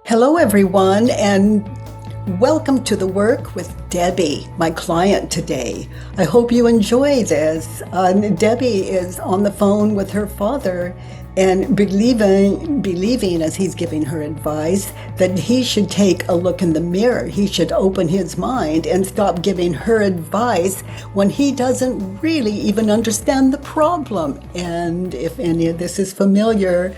Hello, everyone, and welcome to the Work with Debbie, my client today. I hope you enjoy this. Debbie is on the phone with her father and believing as he's giving her advice that he should take a look in the mirror. He should open his mind and stop giving her advice when he doesn't really even understand the problem. And if any of this is familiar,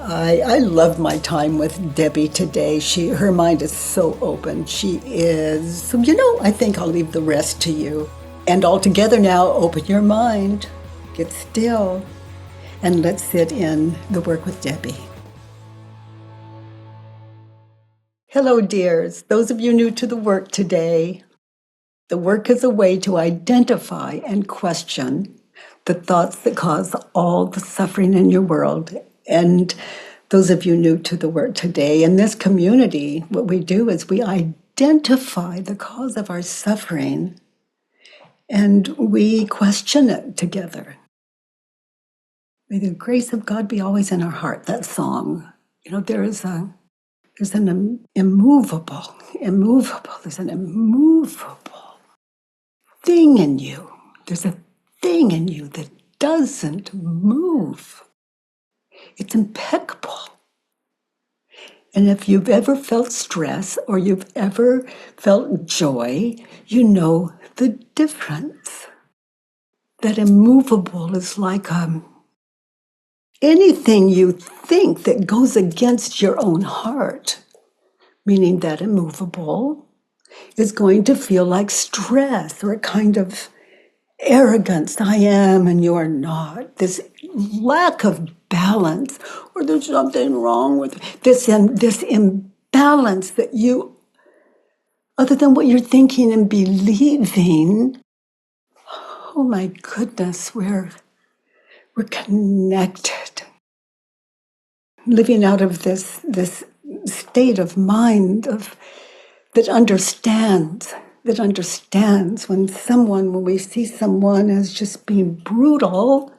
I loved my time with Debbie today. Her mind is so open. She is, I think I'll leave the rest to you. And all together now, open your mind, get still, and let's sit in the Work with Debbie. Hello, dears. Those of you new to the work today, the work is a way to identify and question the thoughts that cause all the suffering in your world. And those of you new to the work today, in this community, what we do is we identify the cause of our suffering and we question it together. May the grace of God be always in our heart. That song, there's an immovable thing in you. There's a thing in you that doesn't move. It's impeccable. And if you've ever felt stress or you've ever felt joy, you know the difference. That immovable is like anything you think that goes against your own heart, meaning that immovable is going to feel like stress or a kind of arrogance. I am and you are not. This lack of balance, or there's something wrong with this imbalance that you, other than what you're thinking and believing, oh my goodness, we're connected. Living out of this state of mind that understands when we see someone as just being brutal.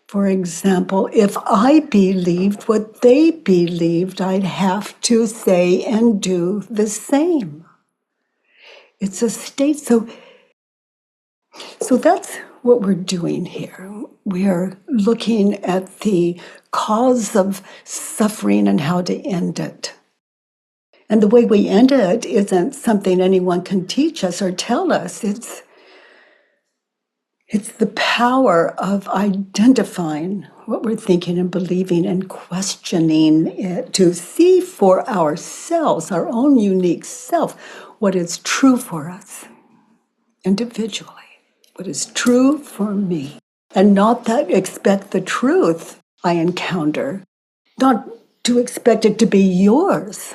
For example, if I believed what they believed, I'd have to say and do the same. It's a state. So that's what we're doing here. We're looking at the cause of suffering and how to end it. And the way we end it isn't something anyone can teach us or tell us. It's the power of identifying what we're thinking and believing and questioning it to see for ourselves, our own unique self, what is true for us individually, what is true for me. And not that expect the truth I encounter, not to expect it to be yours,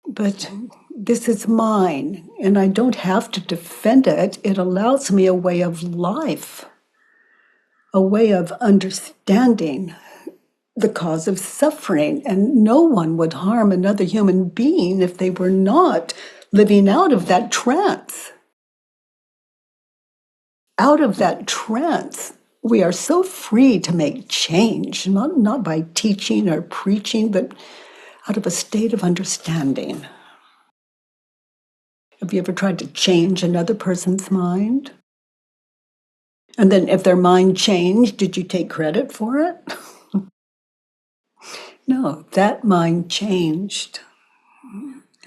but this is mine, and I don't have to defend it. It allows me a way of life, a way of understanding the cause of suffering. And no one would harm another human being if they were not living out of that trance. Out of that trance, we are so free to make change, not by teaching or preaching, but out of a state of understanding. Have you ever tried to change another person's mind? And then if their mind changed, did you take credit for it? No, that mind changed.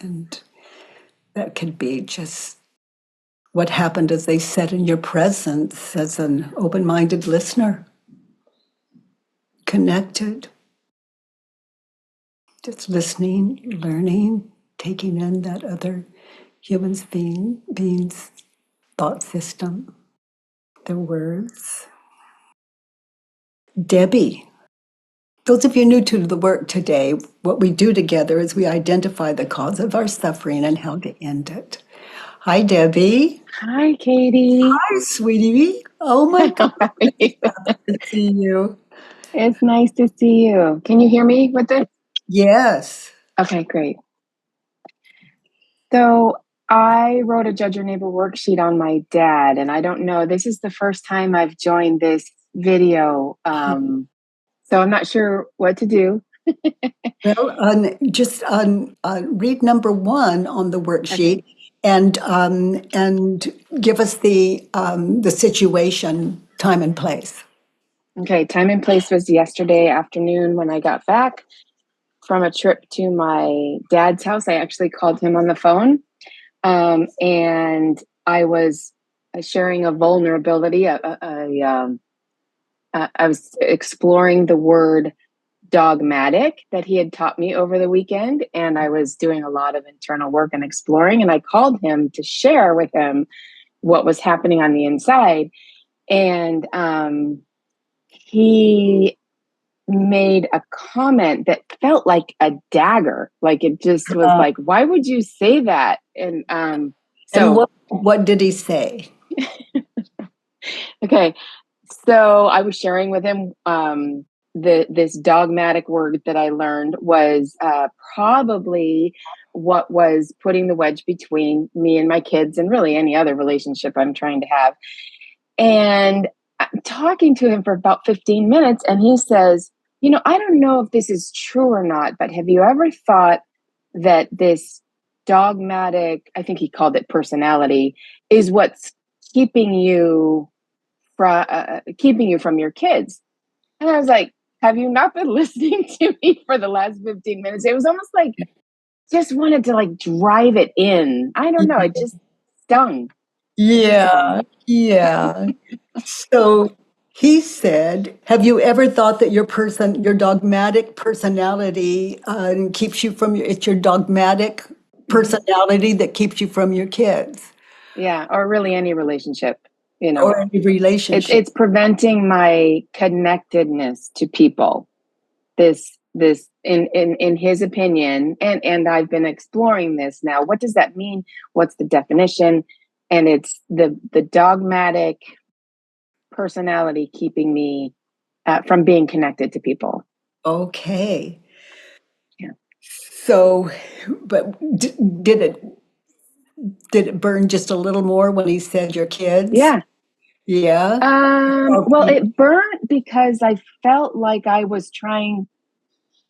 And that could be just what happened as they sat in your presence as an open-minded listener, connected, just listening, learning, taking in that other human's being's thought system, their words. Debbie. Those of you new to the work today, what we do together is we identify the cause of our suffering and how to end it. Hi, Debbie. Hi, Katie. Hi, sweetie. Oh my God. It's good to see you. It's nice to see you. Can you hear me with this? Yes. Okay, great. So I wrote a Judge Your Neighbor worksheet on my dad, and I don't know, this is the first time I've joined this video. So I'm not sure what to do. Well, just read number one on the Okay. worksheet and give us the situation, time and place. Okay. Time and place was yesterday afternoon when I got back from a trip to my dad's house. I actually called him on the phone. And I was sharing a vulnerability. I was exploring the word dogmatic that he had taught me over the weekend. And I was doing a lot of internal work and exploring. And I called him to share with him what was happening on the inside. And he made a comment that felt like a dagger. Like it just was Uh, like, why would you say that? And and so, what did he say? okay. So I was sharing with him this dogmatic word that I learned was probably what was putting the wedge between me and my kids and really any other relationship I'm trying to have. And I'm talking to him for about 15 minutes, and he says, I don't know if this is true or not, but have you ever thought that this dogmatic, I think he called it personality, is what's keeping you from your kids? And I was like, have you not been listening to me for the last 15 minutes? It was almost like just wanted to like drive it in. I don't know. It just stung. It just Yeah, stung. yeah. So he said, "Have you ever thought that your dogmatic personality keeps you from it's your dogmatic Mhm. personality that keeps you from your kids Yeah, or really any relationship, you know. or any relationship?" It's preventing my connectedness to people. This in his opinion, and I've been exploring this now. What does that mean? What's the definition? And it's the dogmatic personality keeping me from being connected to people. Okay. Yeah. So, but did it burn just a little more when he said your kids? Yeah. Yeah. Well, Okay. it burnt because I felt like I was trying.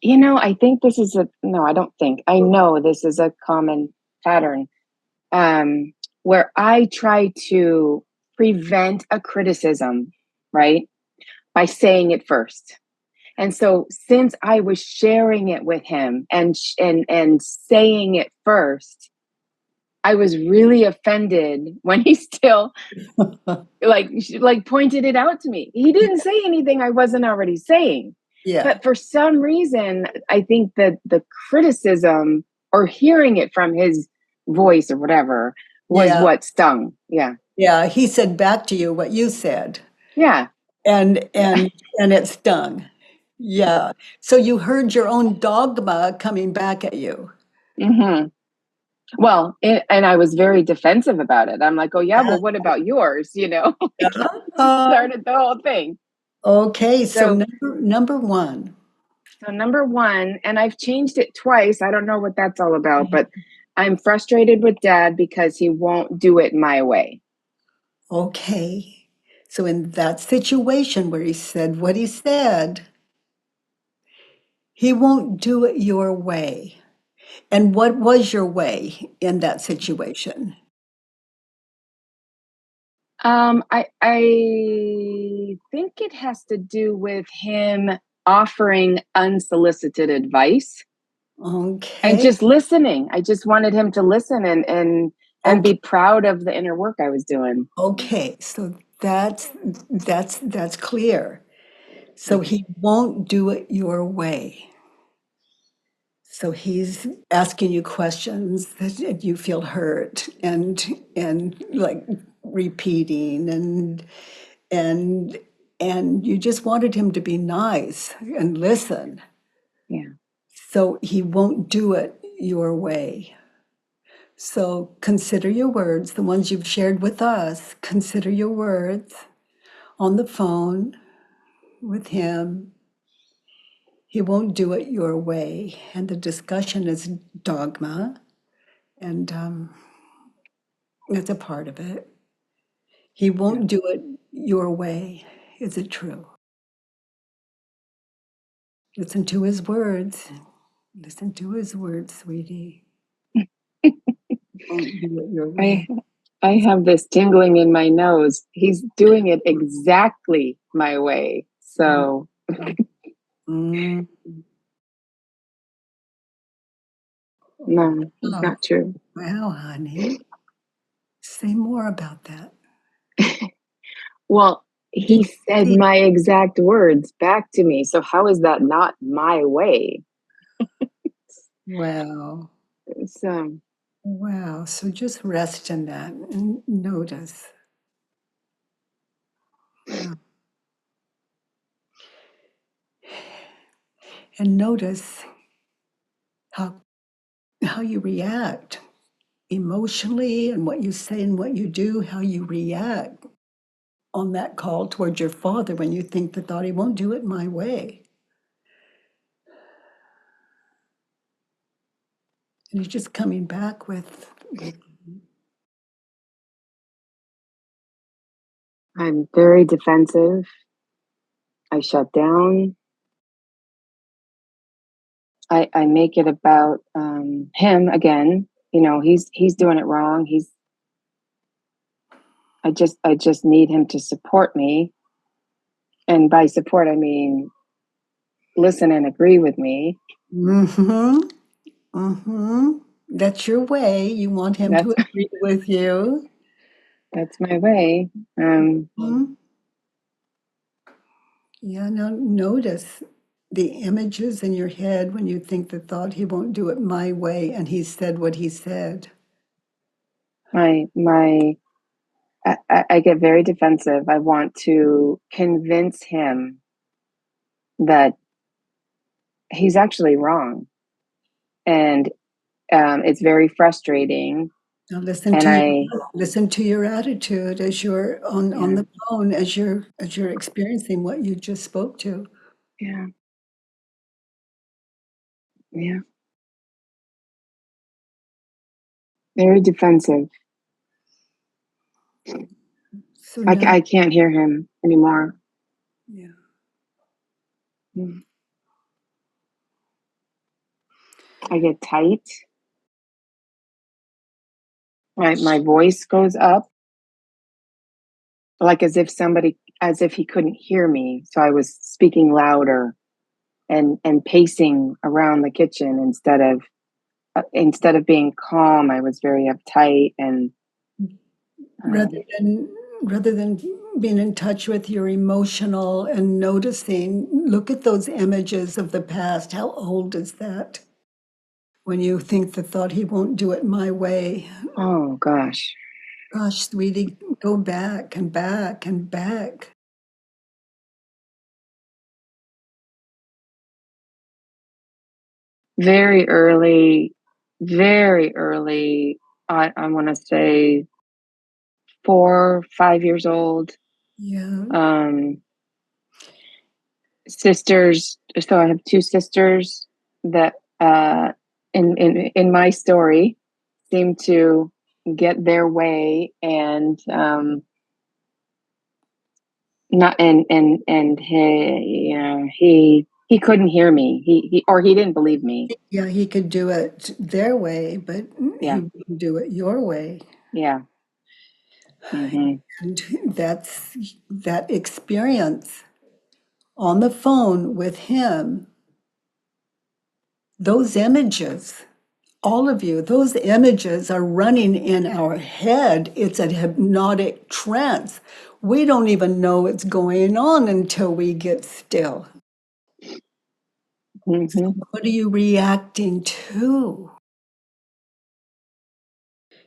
I think this is a no, I don't think. I know this is a common pattern where I try to prevent a criticism, right, by saying it first. And so, since I was sharing it with him and saying it first, I was really offended when he still like pointed it out to me. He didn't say anything I wasn't already saying. Yeah. But for some reason, I think that the criticism or hearing it from his voice or whatever was Yeah. what stung. Yeah. Yeah. He said back to you what you said. Yeah. And Yeah. and and it stung. Yeah. So you heard your own dogma coming back at you. hmm Well, and I was very defensive about it. I'm like, oh, yeah, well, what about yours? Like it just Uh, started the whole thing. okay, so So, number one. so number one, and I've changed it twice. I don't know what that's all about, but I'm frustrated with dad because he won't do it my way. Okay. So in that situation where he said what he said, he won't do it your way. And what was your way in that situation? I think it has to do with him offering unsolicited advice and Okay. just listening. I just wanted him to listen and Okay. be proud of the inner work I was doing. Okay. So that's clear. So Okay. he won't do it your way. So he's asking you questions that you feel hurt and like repeating and and you just wanted him to be nice and listen. Yeah. So he won't do it your way. So consider your words, the ones you've shared with us. Consider your words on the phone with him. He won't do it your way. And the discussion is dogma. And it's a part of it. He Yeah. won't do it your way. Is it true? Listen to his words. Listen to his words, sweetie. Won't do it your way. I have this tingling in my nose. He's doing it exactly my way. So, Mm. no, it's Oh, not true. well, honey, say more about that. Well, Did he you said see? my exact words back to me. So, how is that not my way? Well, So, wow. So just rest in that and notice. Yeah. And notice how you react emotionally and what you say and what you do, how you react on that call towards your father when you think the thought he won't do it my way. And he's just coming back with I'm very defensive. I shut down. I make it about him again. You know, he's doing it wrong. I just need him to support me. And by support, I mean listen and agree with me. mm-hmm, mm-hmm. That's your way. You want him to That's agree with you. that's my way. Mhm. Yeah, now notice the images in your head when you think the thought he won't do it my way and he said what he said. My I get very defensive. I want to convince him that he's actually wrong, and it's very frustrating. Now And I listen to your attitude as you're on yeah the phone as you're experiencing what you just spoke to. yeah yeah very defensive. So now, I can't hear him anymore. yeah. Mm. I get tight. My voice goes up, like as if he couldn't hear me. So I was speaking louder and pacing around the kitchen instead of being calm. I was very uptight and Rather um, than rather than being in touch with your emotional and noticing, look at those images of the past. How old is that? When you think the thought he won't do it my way. oh gosh, Gosh, sweetie, go back and back and back. very early, very early. I want to say 4, 5 years old. Yeah, Um, sisters. So I have two sisters that in my story seem to get their way and not and he he couldn't hear me. He didn't believe me. yeah, he could do it their way, but he Yeah, wouldn't do it your way. yeah. Hmm. And that's that experience on the phone with him, those images, all of you, those images are running in our head. It's a hypnotic trance. We don't even know it's going on until we get still. Hmm. What are you reacting to?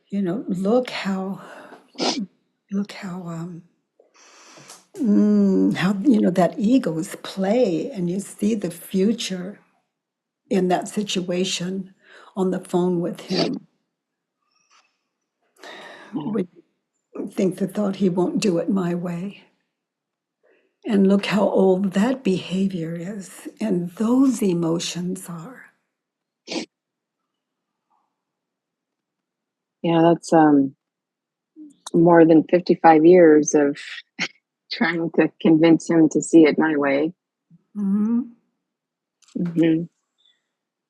You know, look how you know that egos play, and you see the future in that situation on the phone with him. Yeah. We think the thought he won't do it my way. And look how old that behavior is, and those emotions are. Yeah, that's more than 55 years of trying to convince him to see it my way. Mhm. Mm-hmm.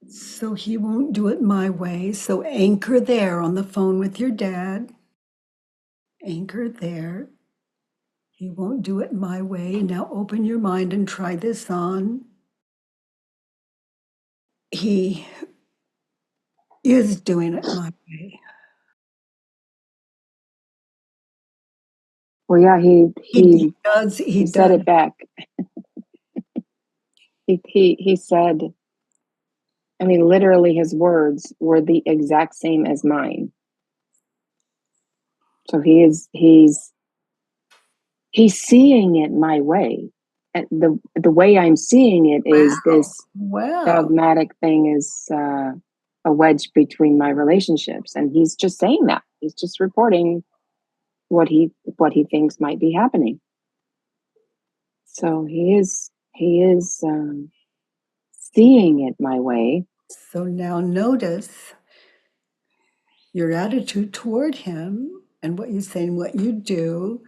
So he won't do it my way. So anchor there on the phone with your dad. Anchor there. He won't do it my way. Now open your mind and try this on. He is doing it my way. Well, yeah, He does. He he said does. it back. He said, I mean, literally, his words were the exact same as mine. So he's seeing it my way. And the way I'm seeing it is Wow. this Wow. dogmatic thing is a wedge between my relationships, and he's just saying that. He's just reporting what he thinks might be happening. So he is seeing it my way. So now notice your attitude toward him and what you say and what you do.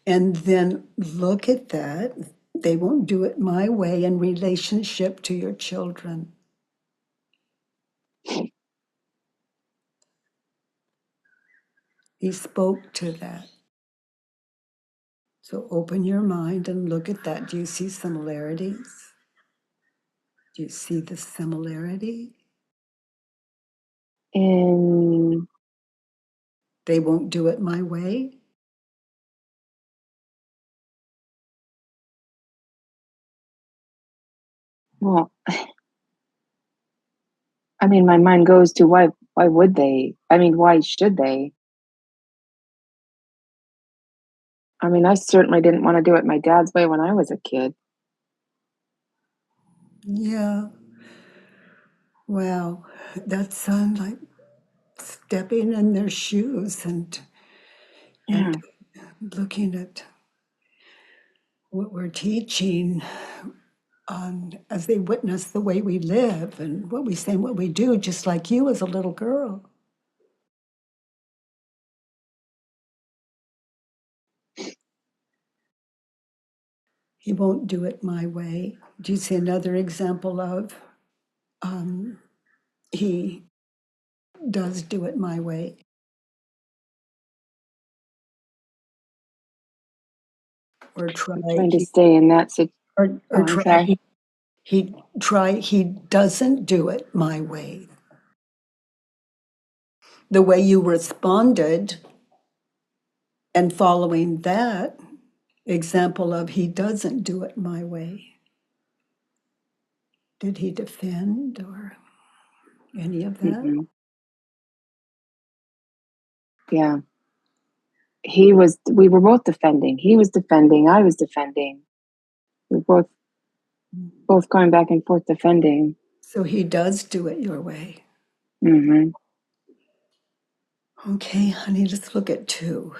And then look at that. They won't do it my way in relationship to your children. He spoke to that. So open your mind and look at that. Do you see similarities? Do you see the similarity? And They won't do it my way. well, I mean, my mind goes to why would they? I mean, why should they? I mean, I certainly didn't want to do it my dad's way when I was a kid. Yeah. Wow. That's like stepping in their shoes Yeah. and looking at what we're teaching as they witness the way we live and what we say and what we do, just like you as a little girl. He won't do it my way. Do you see another example of he does do it my way? Or try I'm trying to stay in that situation. or Oh, I'm try sorry. he doesn't do it my way. The way you responded and following that example of he doesn't do it my way. Did he defend or any of that? Mm-hmm. Yeah. We were both defending. He was defending. I was defending. We were both going back and forth defending. So he does do it your way. Mm-hmm. Okay, honey, let's look at two.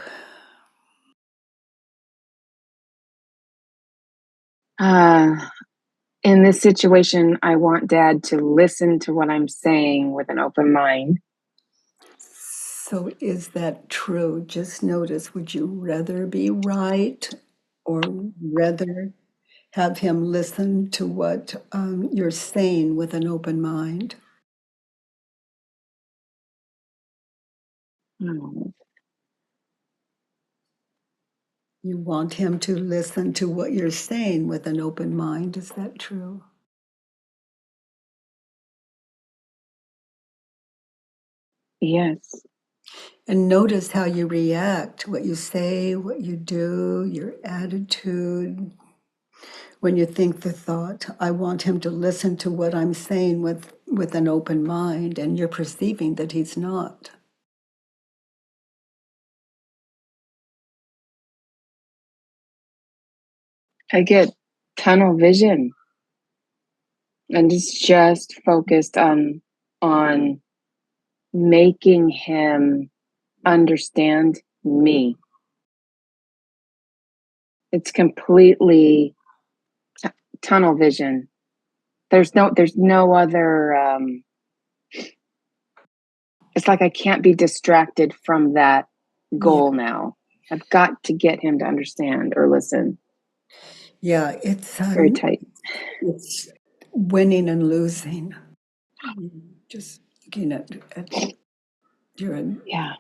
Uh, in this situation, I want dad to listen to what I'm saying with an open mind. So is that true? Just notice, would you rather be right or rather have him listen to what you're saying with an open mind? Mm. You want him to listen to what you're saying with an open mind. Is that true? Yes. And notice how you react, what you say, what you do, your attitude. When you think the thought, I want him to listen to what I'm saying with an open mind, and you're perceiving that he's not. I get tunnel vision and it's just focused on making him understand me. It's completely tunnel vision. There's no other it's like I can't be distracted from that Yeah, goal now. I've got to get him to understand or listen. yeah, Very tight. it's winning and losing. Just looking at you're in, Yeah.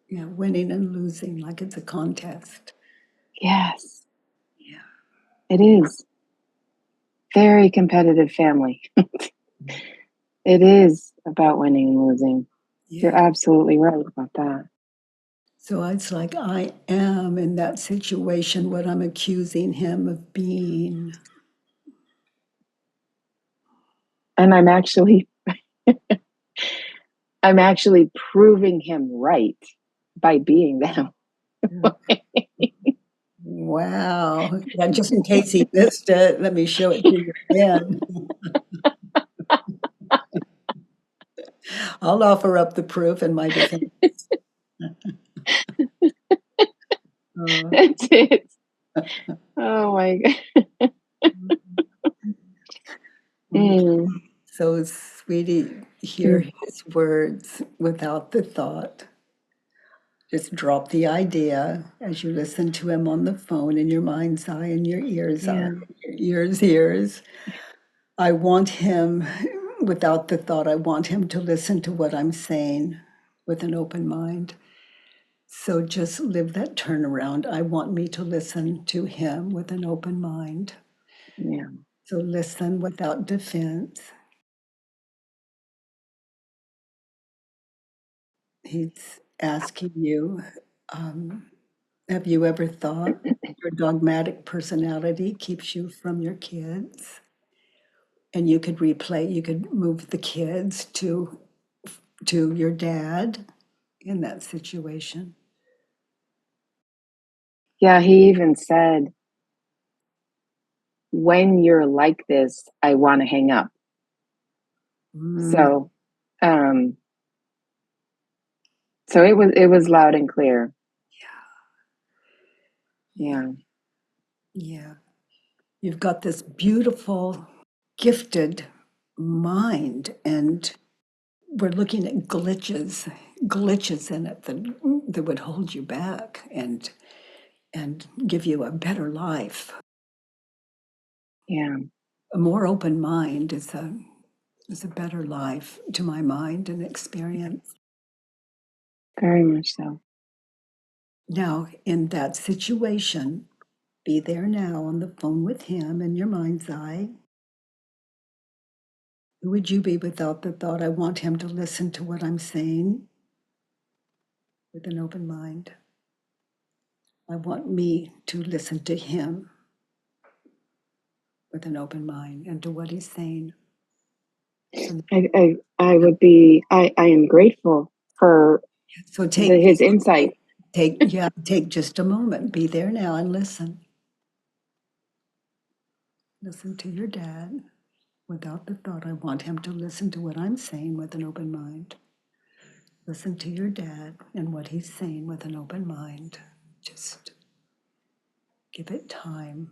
yeah, winning and losing like it's a contest. Yes, Yeah. it is. Very competitive family. It is about winning and losing. You're Yeah. absolutely right about that. So it's like I am in that situation what I'm accusing him of being. And I'm actually proving him right by being that way. Wow. Yeah, just in case he missed it, let me show it to you again. I'll offer up the proof in my defense. Uh, That's it. Oh my God. Mm, so, sweetie, hear mm, his words without the thought. Just drop the idea as you listen to him on the phone in your mind's eye and your ears eye, yeah, your ears. I want him, without the thought, I want him to listen to what I'm saying with an open mind. So just live that turnaround. I want me to listen to him with an open mind. yeah, So listen without defense. He's asking you, um, have you ever thought your dogmatic personality keeps you from your kids? And you could you could move the kids to your dad in that situation. yeah. He even said, "When you're like this, I want to hang up." Mm, So, um, so it was loud and clear. yeah, Yeah, yeah. You've got this beautiful, gifted mind, and we're looking at glitches in it that would hold you back and give you a better life. yeah, A more open mind is a better life to my mind and experience. very much so. Now, in that situation, be there now on the phone with him in your mind's eye. Who would you be without the thought, I want him to listen to what I'm saying with an open mind? I want me to listen to him with an open mind and to what he's saying. So, I would be. I am grateful for so take his insight. take just a moment. Be there now and listen. Listen to your dad without the thought, I want him to listen to what I'm saying with an open mind. Listen to your dad and what he's saying with an open mind. Just give it time.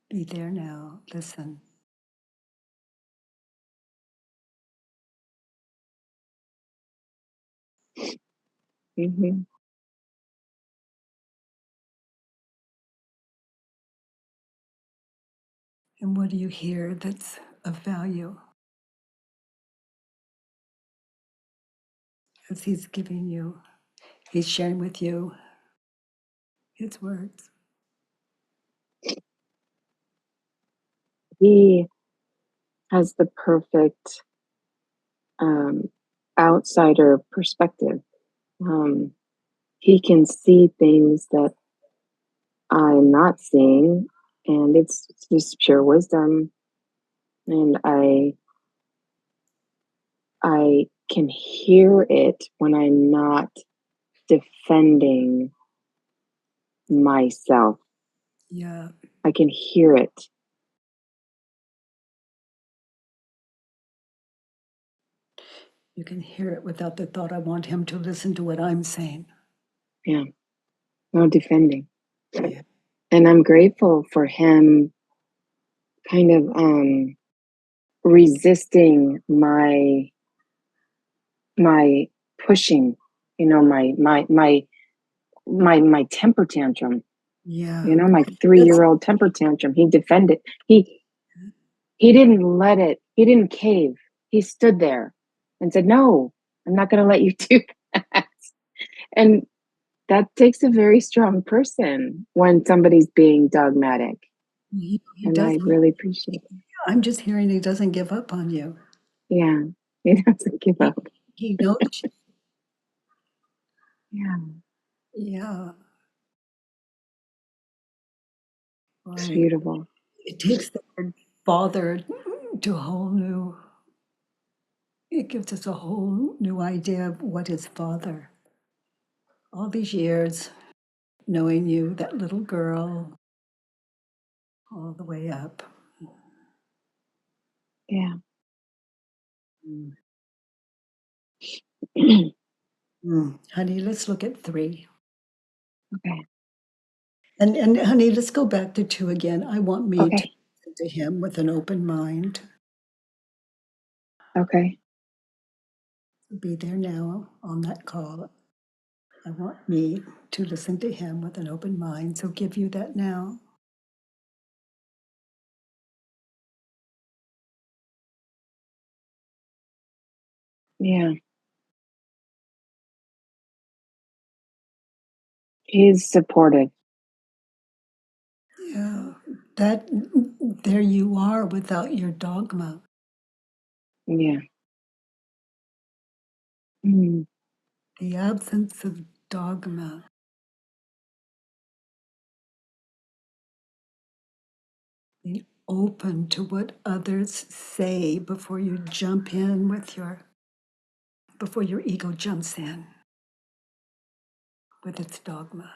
Be there now. Listen. Hmm. And what do you hear that's of value as he's giving you, he's sharing with you his words? He has the perfect um, outsider perspective. Um, he can see things that I'm not seeing, and it's just pure wisdom. And I can hear it when I'm not defending myself. Yeah, I can hear it. you can hear it without the thought, I want him to listen to what I'm saying. Yeah, no defending. Yeah. And I'm grateful for him kind of resisting my pushing, my temper tantrum, Yeah. my 3-year-old temper tantrum. He defended. he didn't cave. He stood there and said, "No, I'm not going to let you do that." And that takes a very strong person when somebody's being dogmatic. He And I doesn't. really appreciate it. I'm just hearing he doesn't give up on you. Yeah. He doesn't give He, up. he knows. Yeah. Yeah, It's right. beautiful. It takes the word father to a whole new, it gives us a whole new idea of what is father. All these years knowing you, that little girl, all the way up. Yeah. Mm. Okay. Honey, let's look at 3. And honey, let's go back to 2 again. I want me to Okay. listen to him with an open mind. Okay. Be there now on that call. I want me to listen to him with an open mind. So give you that now. Yeah. He's supportive. Yeah. That there you are without your dogma. Yeah. Mm. The absence of dogma. Be open to what others say before you jump in with before your ego jumps in with its dogma.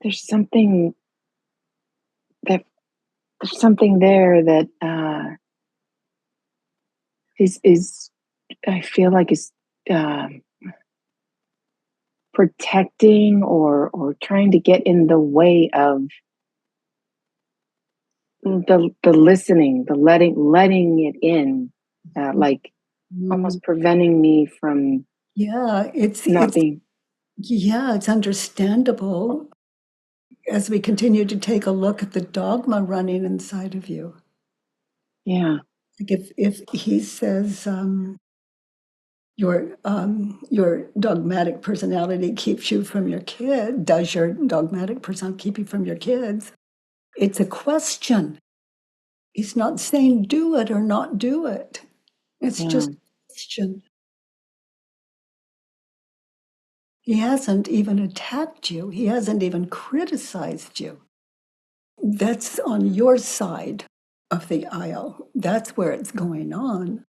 There's something that there's something there that is I feel like is um, protecting or trying to get in the way of the listening, the letting it in, like Mm. almost preventing me from Yeah, not being. it's understandable as we continue to take a look at the dogma running inside of you. Yeah. Like if he says your dogmatic personality keeps you from your kid, does your dogmatic personality keep you from your kids? It's a question. He's not saying do it or not do it. It's Yeah. just a question. He hasn't even attacked you. He hasn't even criticized you. That's on your side of the aisle. That's where it's going on.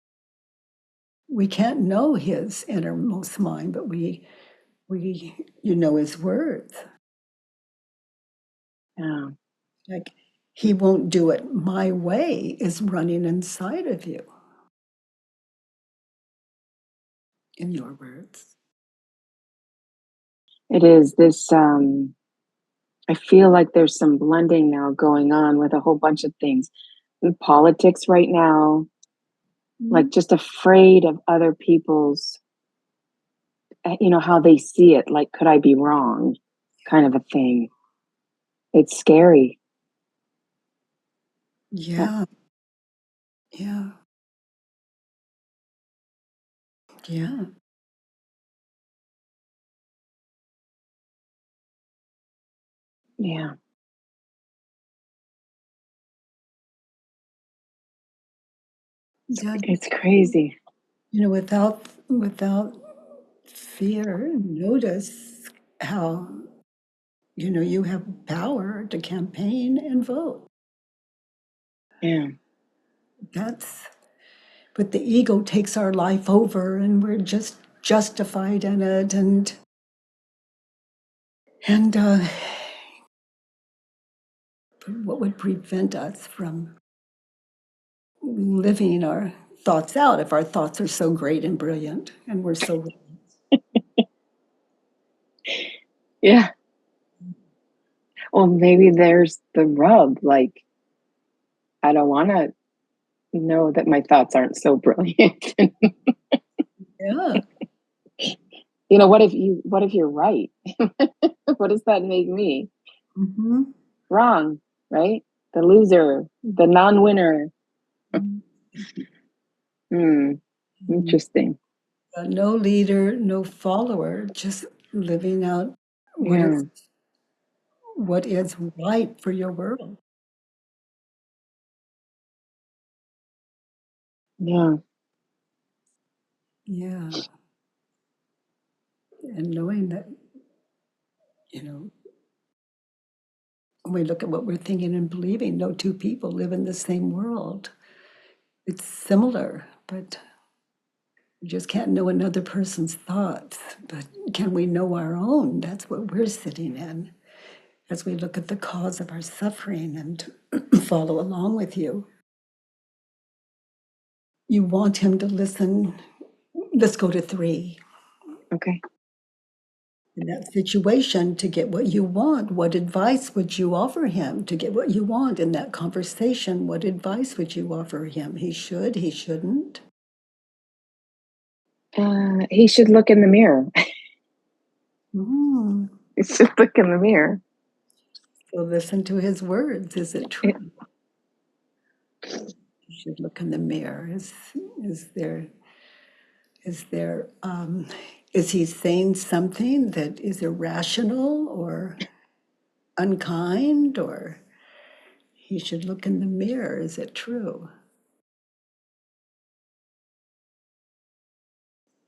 We can't know his innermost mind, but we his words. Yeah. Like he won't do it my way is running inside of you in your words. It is this. I feel like there's some blending now going on with a whole bunch of things in politics right now, like Mm. just afraid of other people's, how they see it. Like, could I be wrong? Kind of a thing. It's scary. Uh, Yeah, yeah, yeah. yeah. Yeah, It's crazy. without fear, notice how you have power to campaign and vote. Yeah. That's but the ego takes our life over and we're just justified in it and what would prevent us from living our thoughts out if our thoughts are so great and brilliant and we're so Yeah. Well, maybe there's the rub. Like, I don't want to know that my thoughts aren't so brilliant. yeah, What if you're right? What does that make me? Mhm. Wrong, right? The loser, the non-winner. Hmm. Mhm. Interesting. No leader, no follower, just living out what Yeah. is what is right for your world. Yeah. Yeah. And knowing that, you know, when we look at what we're thinking and believing, no two people live in the same world. It's similar, but you just can't know another person's thoughts. But can we know our own? That's what we're sitting in as we look at the cause of our suffering and follow along with you. You want him to listen. Let's go to 3. Okay. In that situation, to get what you want, what advice would you offer him to get what you want in that conversation? What advice would you offer him? He should, he shouldn't. He should look in the mirror. Mm. He should look in the mirror. So listen to his words. Is it It, true? You should look in the mirror. Is there is there is he saying something that is irrational or unkind, or he should look in the mirror? Is it true?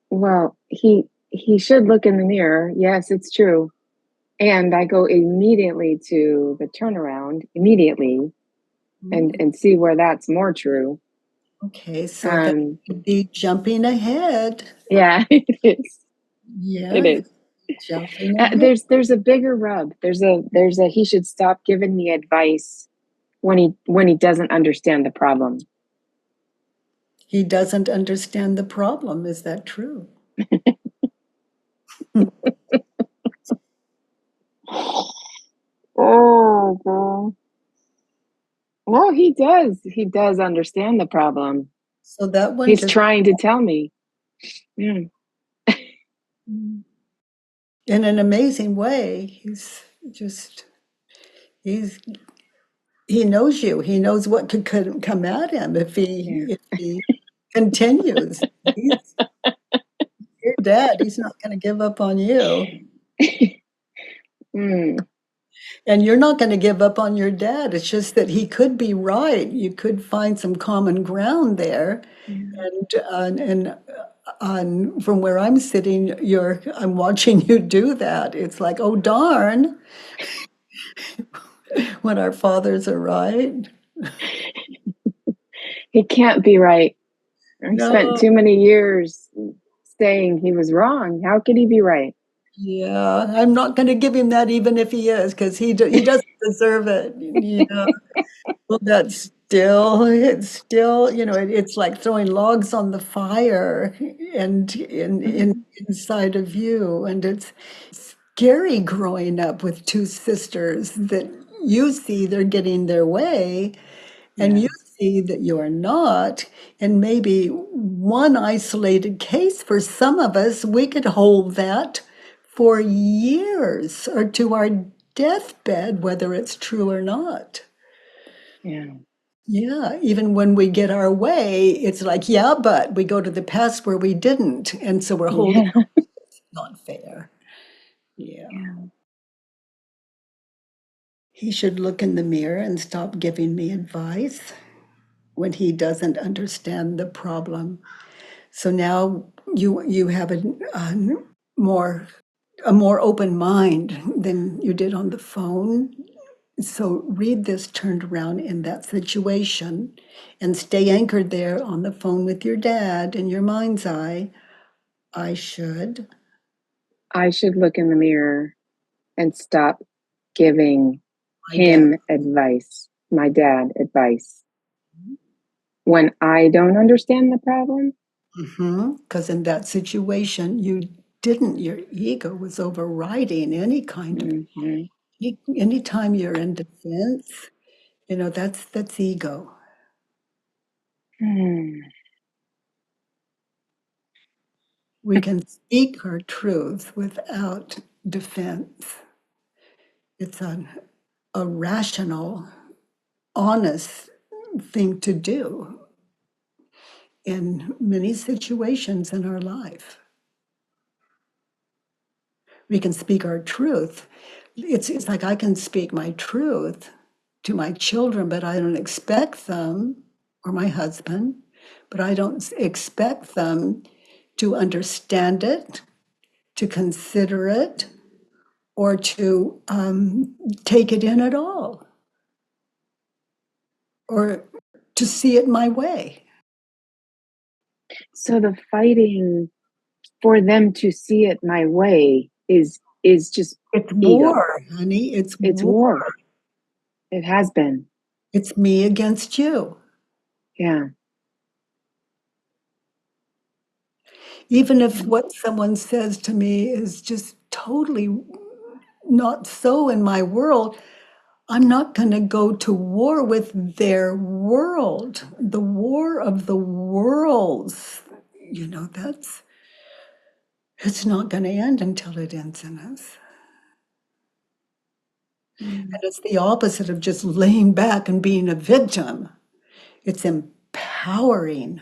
well, he should look in the mirror. Yes, it's true. And I go immediately to the turnaround immediately Mm. and see where that's more true. Okay, so that Um, would be jumping ahead. yeah, it is. It Yeah, is. jumping ahead. There's a bigger rub. There's a he should stop giving me advice when he doesn't understand the problem. He doesn't understand the problem. Is that true? Oh, girl. Well, he does. He does understand the problem. So that one He's just, trying to tell me. Yeah. in an amazing way, just, he's, he knows you. He knows what could come at him Yeah. if he continues. He's your dad. He's not going to give up on you. Mm, And you're not going to give up on your dad. It's just that he could be right. You could find some common ground there. yeah. And from where I'm sitting, I'm watching you do that. It's like, oh darn, when our fathers are right. He can't be right. I spent No, too many years saying he was wrong. How could he be right? yeah, I'm not going to give him that, even if he is, because he doesn't deserve it. Yeah. Well, it's still, it's like throwing logs on the fire and Mhm. inside of you. And it's scary growing up with two sisters that you see they're getting their way and Yeah, you see that you're not. And maybe one isolated case for some of us, we could hold that for years or to our deathbed, whether it's true or not. yeah, Yeah, even when we get our way, it's like, yeah, but we go to the past where we didn't. And so we're holding yeah, not fair. Yeah. yeah. He should look in the mirror and stop giving me advice when he doesn't understand the problem. So now you have more a more open mind than you did on the phone. So read this turned around in that situation and stay anchored there on the phone with your dad in your mind's eye. I should. I should look in the mirror and stop giving My dad. him advice, my dad advice, when I don't understand the problem. Because in that situation, you didn't, your ego was overriding any kind of, Hmm. anytime you're in defense, that's ego. Hmm. We can speak our truth without defense. It's on. a rational, honest thing to do in many situations in our life. We can speak our truth. It's like I can speak my truth to my children, but I don't expect them, or my husband, but I don't expect them to understand it, to consider it, or to take it in at all, or to see it my way. So the fighting for them to see it my way is just It's ego. war, honey. It's It's war. war. It has been. It's me against you. Yeah. Even if what someone says to me is just totally not so in my world, I'm not going to go to war with their world, the war of the worlds. That's it's not going to end until it ends in us. And it's the opposite of just laying back and being a victim. It's empowering.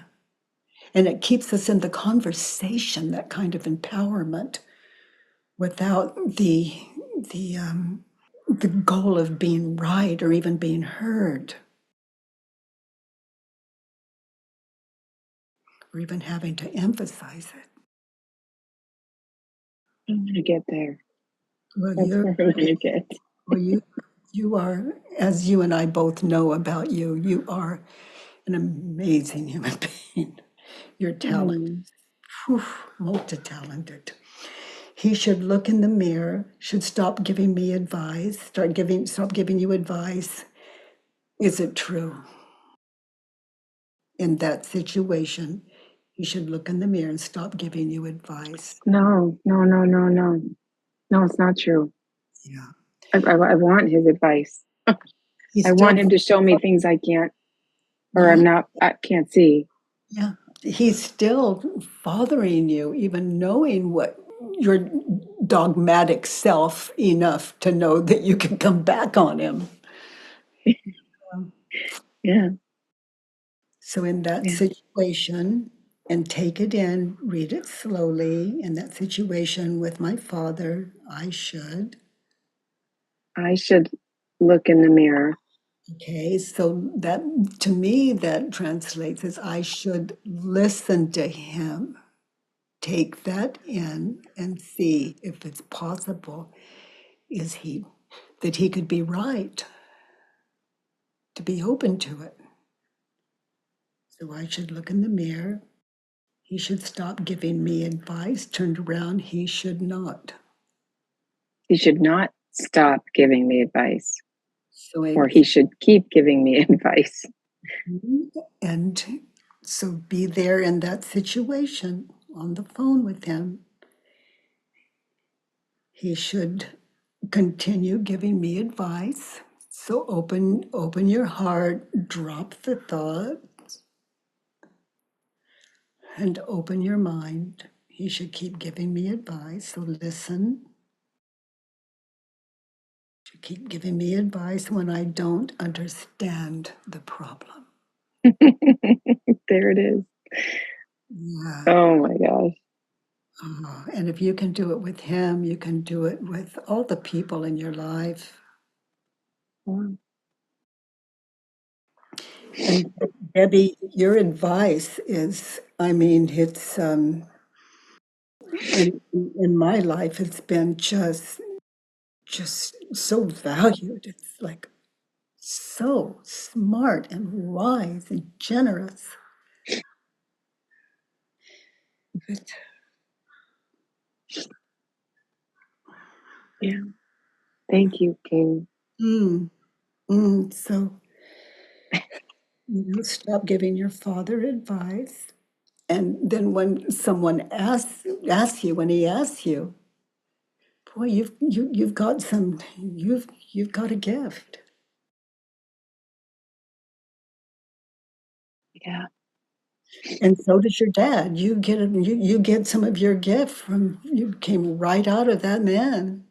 And it keeps us in the conversation, that kind of empowerment, without the goal of being right or even being heard, or even having to emphasize it. I'm gonna get there. Well, That's you're where I'm gonna get. well, you are, as you and I both know about you, you are an amazing human being. Your talent, Mm. whew, multi-talented. He should look in the mirror, should stop giving me advice, stop giving you advice. Is it true? In that situation, he should look in the mirror and stop giving you advice. No, no, no, no, no. No, it's not true. Yeah. I want his advice. He's I still, want him to show me things I can't or yeah, I can't see. yeah. He's still fathering you, even knowing what your dogmatic self enough to know that you can come back on him. Yeah, So in that yeah. situation, and take it in, read it slowly. In that situation with my father, I should. I should look in the mirror. Okay, so that to me, that translates as I should listen to him, take that in, and see if it's possible. Is he that he could be right, to be open to it? So I should look in the mirror. He should stop giving me advice. Turned around, he should not. He should not stop giving me advice, So or he should keep giving me advice. and so be there in that situation on the phone with him. He should continue giving me advice. So open your heart, drop the thought, and open your mind. He should keep giving me advice. So listen. To keep giving me advice when I don't understand the problem. There it is. Yeah. Oh my gosh. And if you can do it with him, you can do it with all the people in your life. Wow. And Debbie, your advice is, I mean, it's in my life, it's been just so valued. It's like so smart and wise and generous. But, Yeah. Thank you, King. so stop giving your father advice. And then when someone asks you, when he asks you, boy, you've got you've got a gift. Yeah. And so does your dad. You get some of your gift from you came right out of that man.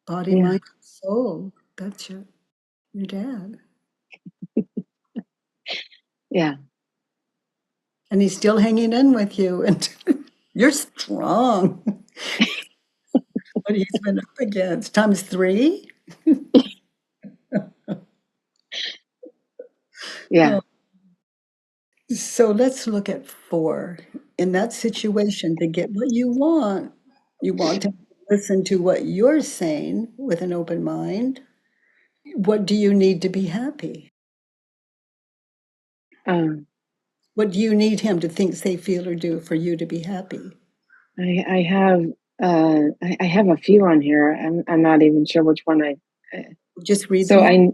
Body, Yeah. mind, soul. That's your dad. Yeah. And he's still hanging in with you. And you're strong. What he's been up against. Times three? Yeah. Oh, so let's look at four. In that situation, to get what you want to listen to what you're saying with an open mind. What do you need to be happy? Um, What do you need him to think, say, feel, or do for you to be happy? I have I have a few on here. I'm not even sure which one uh, Just read so them all. I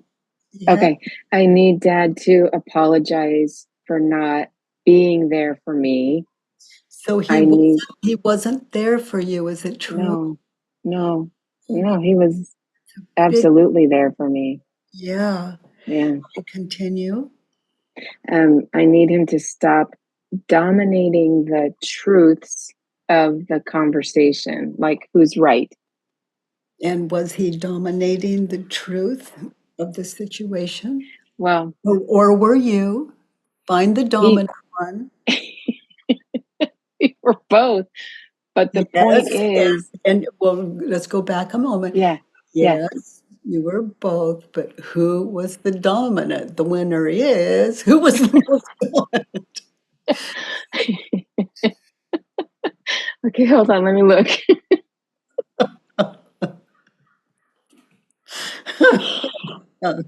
Yeah. okay. I need dad to apologize for not being there for me. So I need he wasn't there for you. Is it true? no, no, Oh, no, he was big. absolutely there for me. Yeah. Yeah. Continue. I need him to stop dominating the truths of the conversation, like who's right. And was he dominating the truth of the situation? Well, Or were you? Find the he dominant one. we were both, but the point Yes. is, And well, let's go back a moment. yeah, yeah. Yes, you were both, but who was the dominant? The winner is who was the most dominant? Okay, hold on, let me look.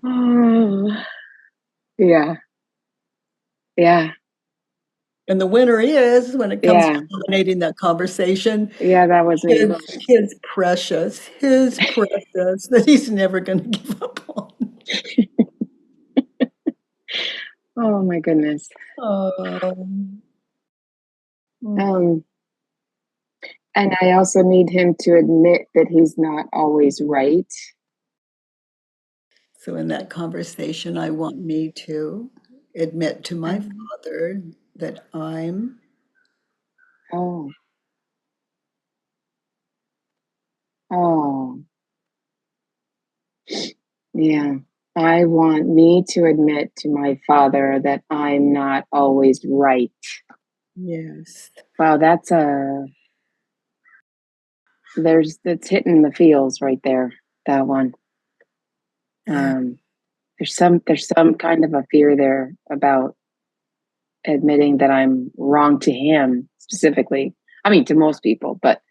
Oh, yeah, yeah, And the winner is, when it comes to yeah, dominating that conversation, yeah, that was me. his precious that he's never going to give up on. Oh my goodness. Um, Um, and I also need him to admit that he's not always right. so in that conversation, I want me to admit to my Um, father that I'm oh, oh, yeah. I want me to admit to my father that I'm not always right. yes, Wow, that's hitting the feels right there. That one. yeah, Um, there's some kind of a fear there about admitting that I'm wrong to him specifically. I mean, to most people, but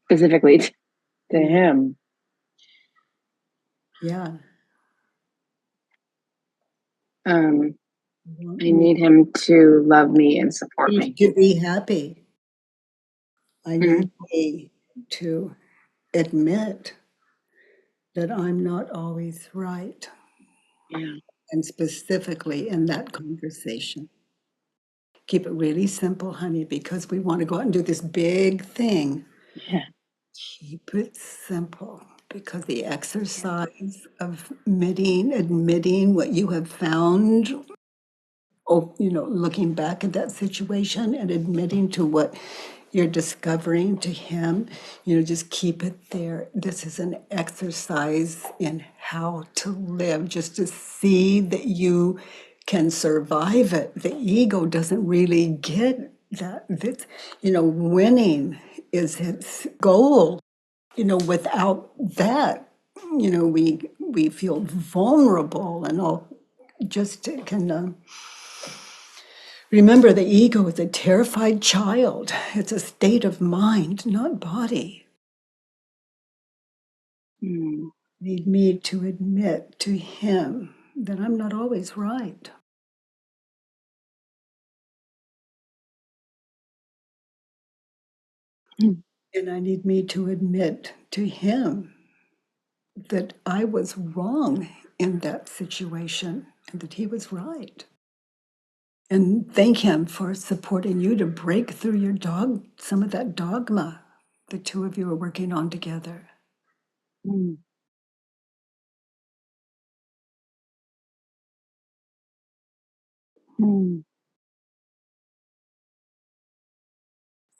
specifically to yeah, him. yeah. Um, Want I me need him to love me and support me. to be happy. I need Mhm. me to admit that I'm not always right, Yeah, and specifically in that conversation. Keep it really simple, honey, because we want to go out and do this big thing. yeah, Keep it simple because the yeah. exercise of admitting what you have found, oh, looking back at that situation and admitting to what you're discovering to him, just keep it there. This is an exercise in how to live, just to see that you can survive it. The ego doesn't really get that. Winning is its goal. Without that, we feel vulnerable and all. Just can remember, the ego is a terrified child. It's a state of mind, not body. Mm, Need me to admit to him that I'm not always right. mm, And I need me to admit to him that I was wrong in that situation and that he was right. And thank him for supporting you to break through some of that dogma the two of you are working on together. mm. Mm.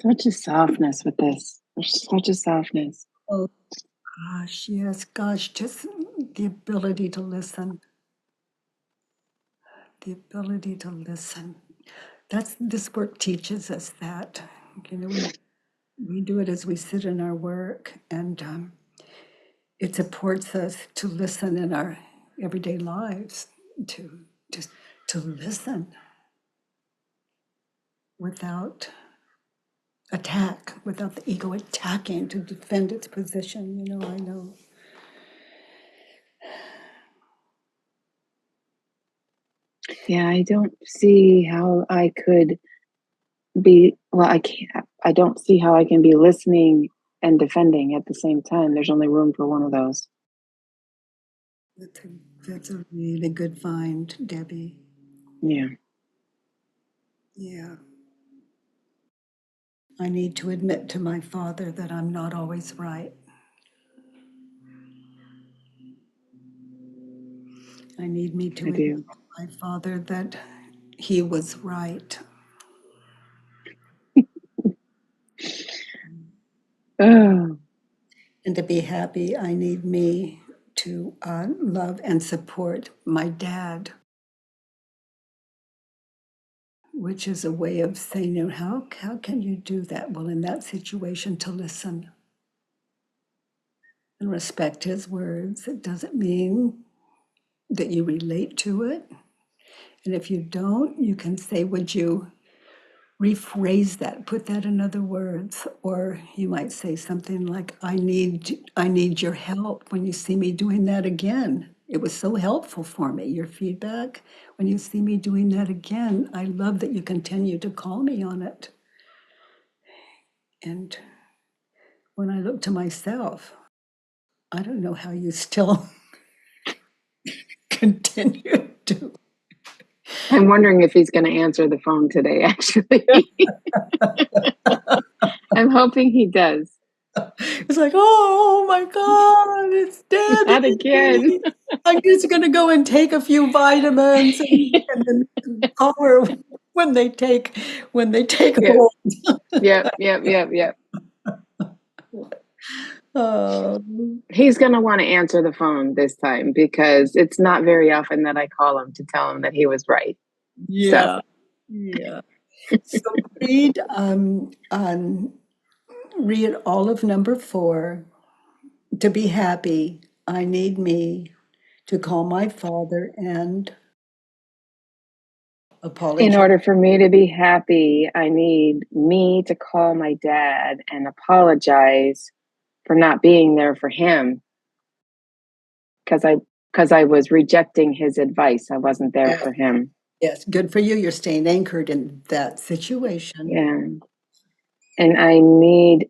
Such a softness with this. There's such a softness. Oh, Gosh, yes, gosh, just the ability to listen. The ability to listen. This work teaches us that. You know, we do it as we sit in our work, and it supports us to listen in our everyday lives, to just to listen without attack, without the ego attacking to defend its position. You know, I know. Yeah, I don't see how I could I can't, I don't see how I can be listening and defending at the same time. There's only room for one of those. That's a, that's a really good find, Debbie. Yeah. Yeah. I need to admit to my father that I'm not always right. I need me to I admit do. to my father that he was right. Oh, And to be happy, I need me to love and support my dad, which is a way of saying, you know, how can you do that? Well, in that situation, to listen and respect his words. It doesn't mean that you relate to it. And if you don't, you can say, would you rephrase that, put that in other words? Or you might say something like, I need your help when you see me doing that again. It was so helpful for me, your feedback. When you see me doing that again, I love that you continue to call me on it. And when I look to myself, I don't know how you still continue to. I'm wondering if he's going to answer the phone today, actually. I'm hoping he does. It's like, oh my God, it's Not again. Debbie. I'm just going to go and take a few vitamins and then call her when they take Yep, hold. yep. Oh, He's going to want to answer the phone this time because it's not very often that I call him to tell him that he was right. So, yeah, yeah. So read all of number 4. To be happy, I need me to call my father and in apologize. order for me to be happy, I need me to call my dad and apologize for not being there for him because I was rejecting his advice. I wasn't there Yeah. for him. Yes, good for you. You're staying anchored in that situation. Yeah. And I need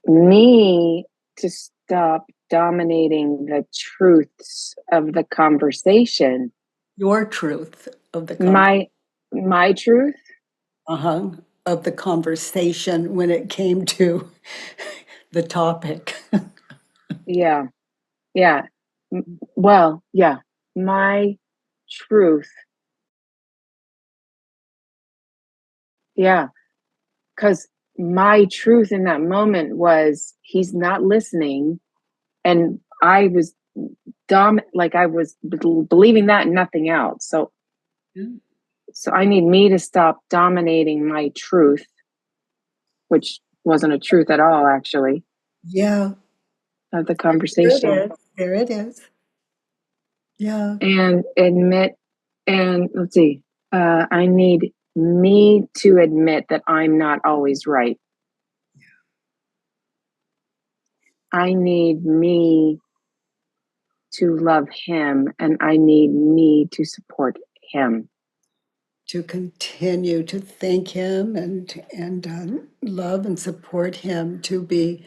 me to stop dominating the truths of the conversation. Your truth of the My truth. uh-huh, of the conversation when it came to the topic. Yeah. Yeah. Well, yeah. My truth. Yeah. Because my truth in that moment was he's not listening. And I was like I was believing that and nothing else. So I need me to stop dominating my truth, which wasn't a truth at all, actually, Yeah, of the there it conversation, is. There it is. Yeah, and admit. And let's see, I need me to admit that I'm not always right. I need me to love him, and I need me to support him. to continue to thank him and love and support him, to be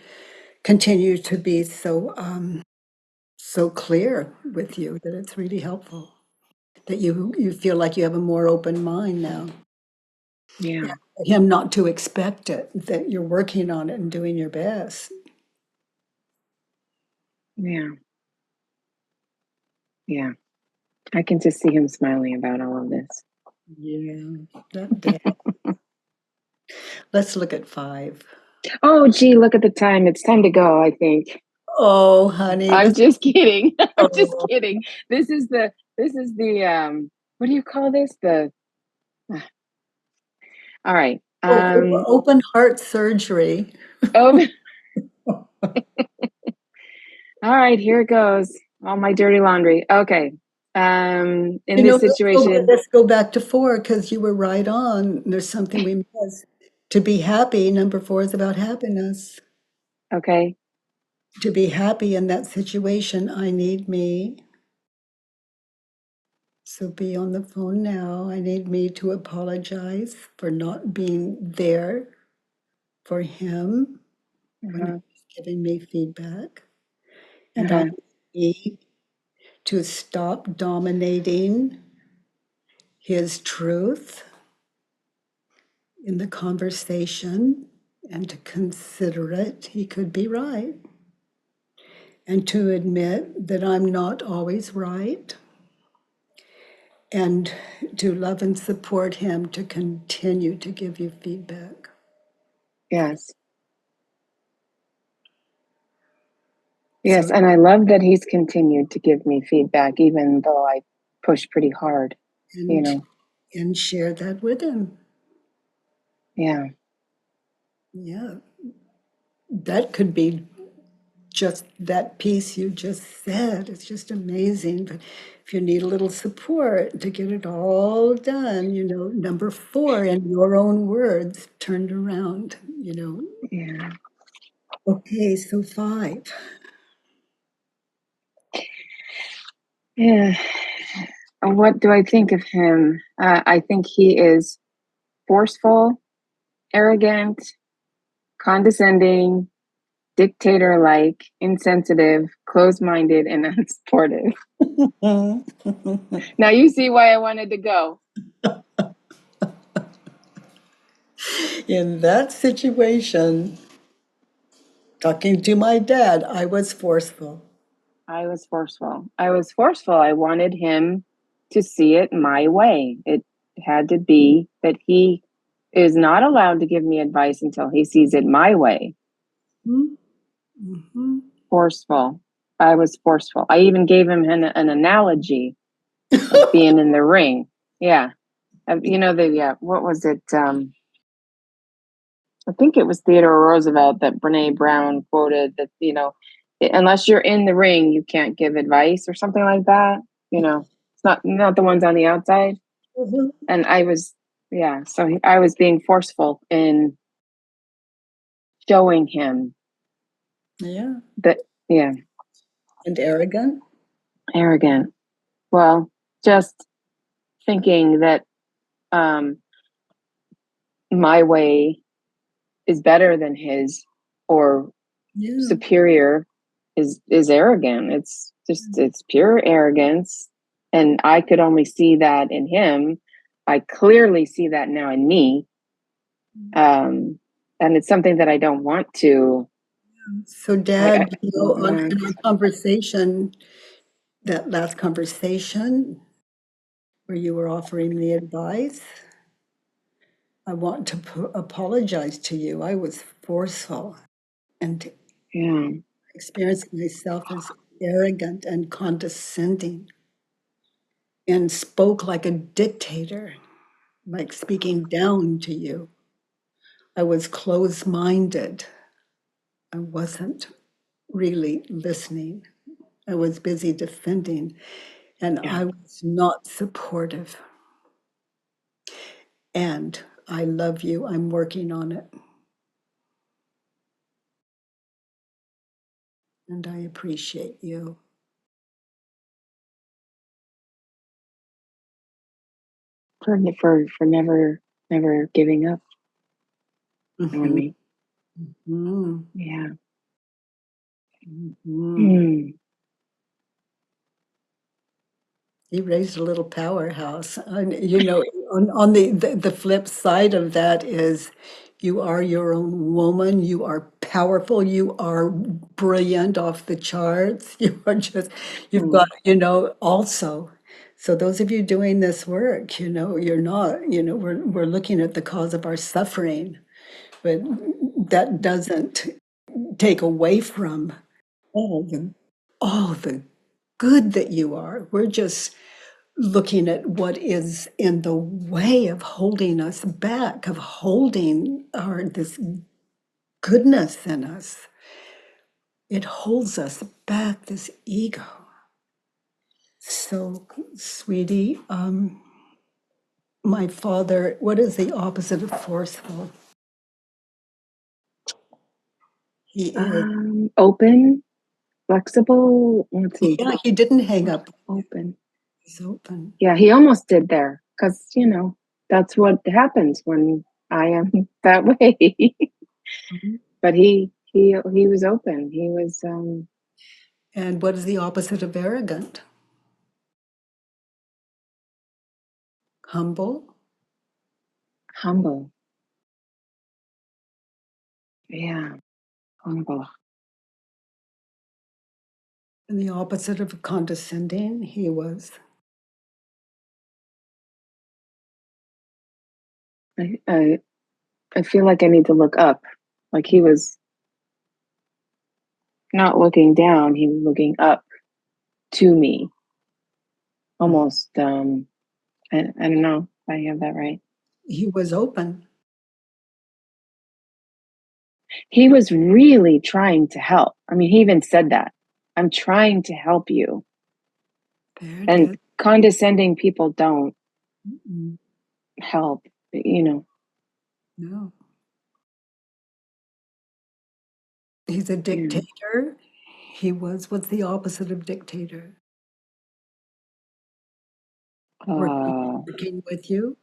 continue to be so clear with you that it's really helpful, that you feel like you have a more open mind now. Yeah, Him not to expect it, that you're working on it and doing your best. yeah, yeah. I can just see him smiling about all of this. Yeah, that day. Let's look at 5. Oh, gee, look at the time. It's time to go, I think. Oh, honey, I'm this. just kidding. I'm just Oh, kidding. This is the what do you call this? The all right. open heart surgery. Oh, all right, here it goes. All my dirty laundry. Okay. In You this know, situation, let's go back to 4 because you were right on. There's something we missed. To be happy, number 4 is about happiness. okay. To be happy in that situation, I need me. So be on the phone now. I need me to apologize for not being there for him when Uh-huh. he's giving me feedback. And I Uh-huh. need to stop dominating his truth in the conversation and to consider it. He could be right. And to admit that I'm not always right. And to love and support him to continue to give you feedback. Yes. Yes, So, and I love that he's continued to give me feedback even though I push pretty hard, you and know. and share that with him. Yeah. Yeah. That could be just that piece you just said. It's just amazing. But if you need a little support to get it all done, number 4 in your own words, turned around. Yeah. Okay, so 5. Yeah. What do I think of him? I think he is forceful, arrogant, condescending, dictator like, insensitive, closed minded, and unsupportive. Now you see why I wanted to go. In that situation, talking to my dad, I was forceful. I was forceful. I was forceful. I wanted him to see it my way. It had to be that he is not allowed to give me advice until he sees it my way. Mm-hmm. Forceful. I was forceful. I even gave him an analogy of being in the ring. Yeah. What was it? I think it was Theodore Roosevelt that Brene Brown quoted that, unless you're in the ring, you can't give advice or something like that. It's not the ones on the outside. Mhm. And I was, yeah, so I was being forceful in showing him Yeah. that, yeah, And arrogant. arrogant. Well, just thinking that um, my way is better than his or Yeah. superior is arrogant. It's pure arrogance, and I could only see that in him. I clearly see that now in me, and it's something that I don't want to. So, I Dad, uh, in our conversation, that last conversation where you were offering me advice, I want to apologize to you. I was forceful and yeah, experienced myself as arrogant and condescending and spoke like a dictator, like speaking down to you. I was closed minded. I wasn't really listening. I was busy defending, and yeah, I was not supportive. And I love you. I'm working on it. And I appreciate you. for never giving up on Mhm, me. mhm, Yeah. mhm. Mm, You raised a little powerhouse. And, on the flip side of that is you are your own woman. You are powerful. You are brilliant off the charts. You've mm, got, also. So those of you doing this work, you're not, we're looking at the cause of our suffering, but that doesn't take away from all the good that you are. We're just looking at what is in the way of holding us back, of holding our this goodness in us. It holds us back, this ego. So, sweetie, my father, what is the opposite of forceful? He is, Open, flexible. Let's see. yeah, he didn't hang up. Open. He's open. Yeah, he almost did there because that's what happens when I am that way. Mhm. But he was open. He was And what is the opposite of arrogant? Humble. humble. Yeah, humble. And the opposite of condescending, he was. I, I I feel like I need to look up. Like he was not looking down, he was looking up to me. Almost I don't know if I have that right. He was open. He was really trying to help. I mean, he even said that. I'm trying to help you. There it And is. condescending people don't Mm-mm. help, you know. No. He's a Yeah. dictator. He was, what's the opposite of dictator? Working, Uh working with you.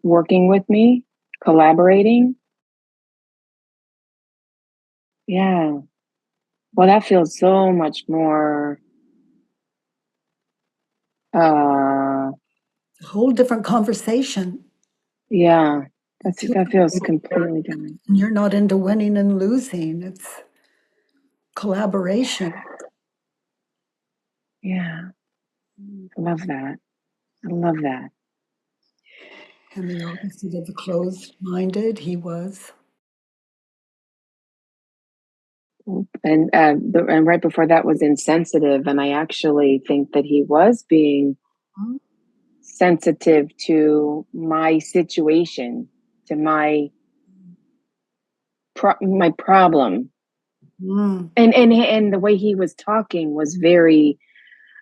Working with me, collaborating. Yeah. Well, that feels so much more uh A whole different conversation. yeah. Two That feels people work. completely different. You're not into winning and losing. It's collaboration. Yeah. I love that. I love that. And the opposite of closed-minded, he was. And right before that was insensitive, and I actually think that he was being sensitive to my situation, to my problem, Mm. and the way he was talking was very.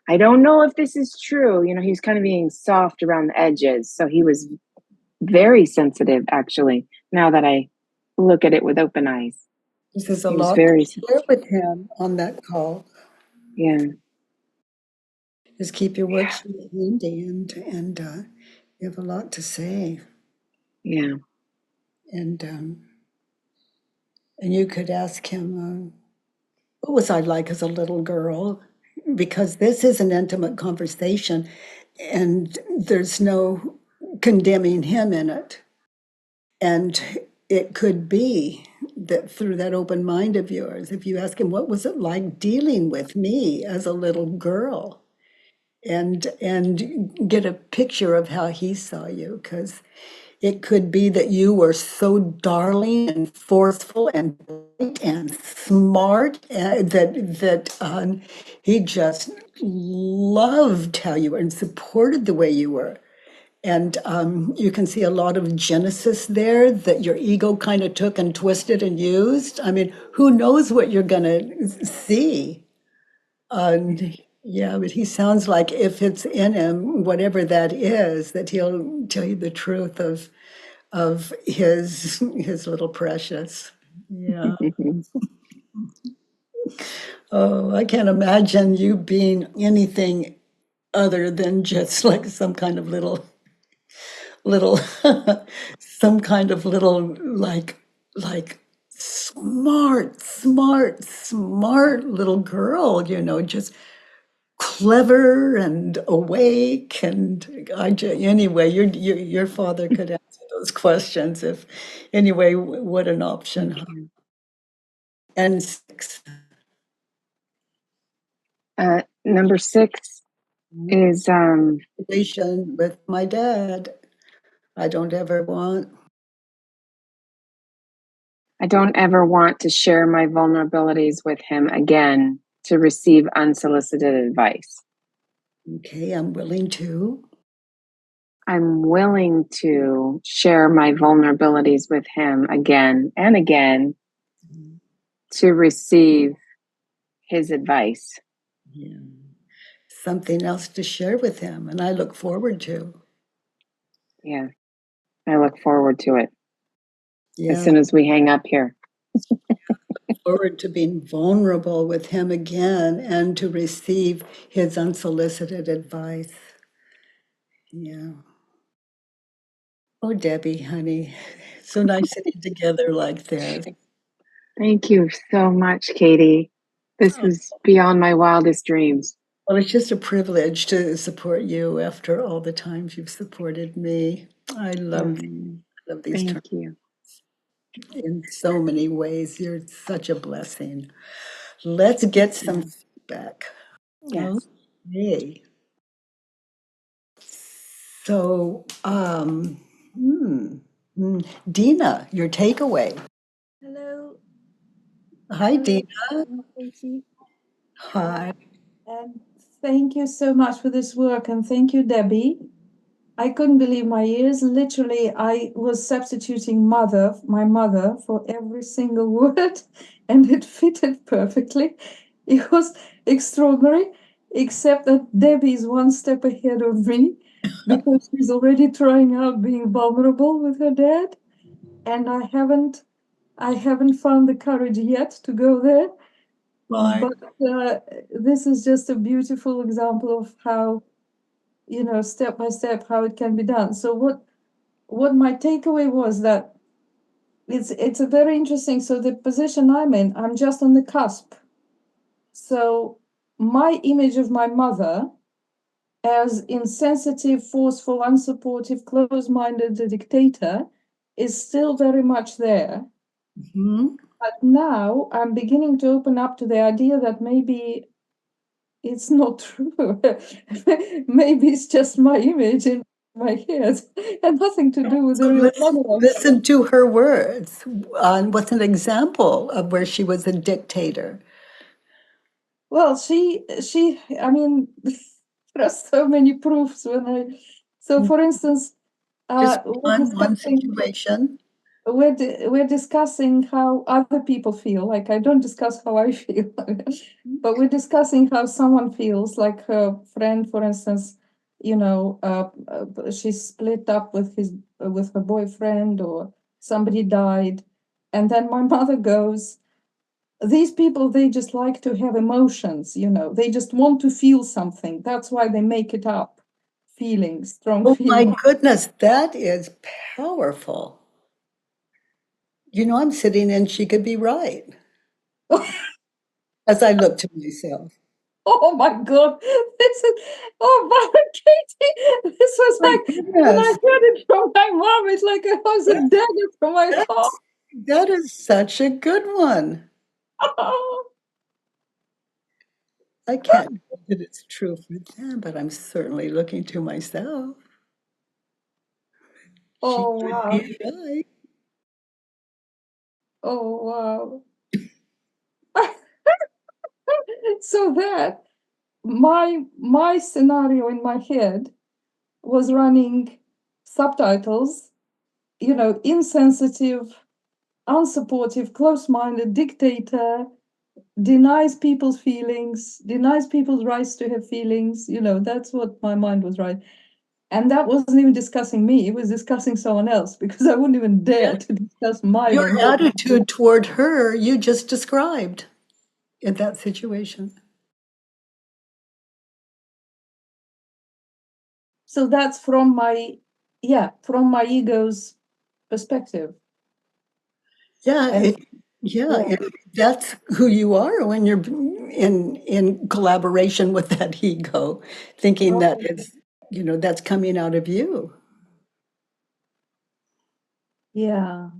I don't know if this is true. He was kind of being soft around the edges, so he was very sensitive. Actually, now that I look at it with open eyes, There's a he was lot to very share with him on that call. yeah, Just keep your yeah, worksheet handy and you have a lot to say. yeah. And um, and you could ask him, what was I like as a little girl? Because this is an intimate conversation and there's no condemning him in it. And it could be that through that open mind of yours, if you ask him, what was it like dealing with me as a little girl? And get a picture of how he saw you, because it could be that you were so darling and forceful and bright and smart that he just loved how you were and supported the way you were. And you can see a lot of Genesis there that your ego kind of took and twisted and used. I mean, who knows what you're going to see? Yeah, but he sounds like if it's in him, whatever that is, that he'll tell you the truth of his little precious. Yeah. Oh, I can't imagine you being anything other than just like some kind of little some kind of little like smart little girl, just clever and awake. And anyway, your father could answer those questions if anyway, what an option, Thank huh? you. And six, Number six is relation with my dad. I don't ever want. I don't ever want to share my vulnerabilities with him again to receive unsolicited advice. Okay, I'm willing to. I'm willing to share my vulnerabilities with him again and again to receive his advice. Yeah. Something else to share with him, and I look forward to. Yeah, I look forward to it as Yeah, soon as we hang up here. forward to being vulnerable with him again and to receive his unsolicited advice. Yeah. Oh, Debbie, honey, so nice sitting together like this. Thank you so much, Katie. This Oh, is beyond my wildest dreams. well, it's just a privilege to support you after all the times you've supported me. I love these terms Thank you. in so many ways. You're such a blessing. Let's get some feedback. Yes. Okay. So, Dina, your takeaway. Hello, Hi, hello, Dina. Katie. Hi. And thank you so much for this work, and thank you, Debbie. I couldn't believe my ears. Literally, I was substituting my mother, for every single word, and it fitted perfectly. It was extraordinary, except that Debbie is one step ahead of me because she's already trying out being vulnerable with her dad, and I haven't found the courage yet to go there. Bye. But this is just a beautiful example of how, step by step, how it can be done. So what my takeaway was that it's a very interesting. So the position I'm in, I'm just on the cusp. So my image of my mother as insensitive, forceful, unsupportive, close-minded dictator is still very much there. Mhm. But now I'm beginning to open up to the idea that maybe it's not true. Maybe it's just my image in my head and nothing to do with the So real listen, mother. listen to her words. What's an example of where she was a dictator? Well, I mean, there are so many proofs so for instance, Just we're one discussing situation. we're discussing how other people feel. Like, I don't discuss how I feel, but we're discussing how someone feels. Like her friend, for instance, she's split up with her boyfriend, or somebody died, and then my mother goes, "These people, they just like to have emotions. They just want to feel something. That's why they make it up, feelings, strong Oh my feelings." goodness, that is powerful. I'm sitting and she could be right as I look to myself. Oh my God. My Katie, this was My like, when I goodness, heard it from my mom, it's like it was a that, dagger from my heart. that's, that is such a good one. I can't know that it's true for them, but I'm certainly looking to myself. She Oh, could wow. be right. Oh, wow. So that my scenario in my head was running subtitles, insensitive, unsupportive, close-minded dictator, denies people's feelings, denies people's rights to have feelings. That's what my mind was, right. And that wasn't even discussing me, it was discussing someone else, because I wouldn't even dare to discuss my Your vulnerability. attitude toward her, you just described in that situation. So that's from my ego's perspective. Yeah, And yeah, yeah, that's who you are when you're in collaboration with that ego, thinking that oh, that's coming out of you. yeah,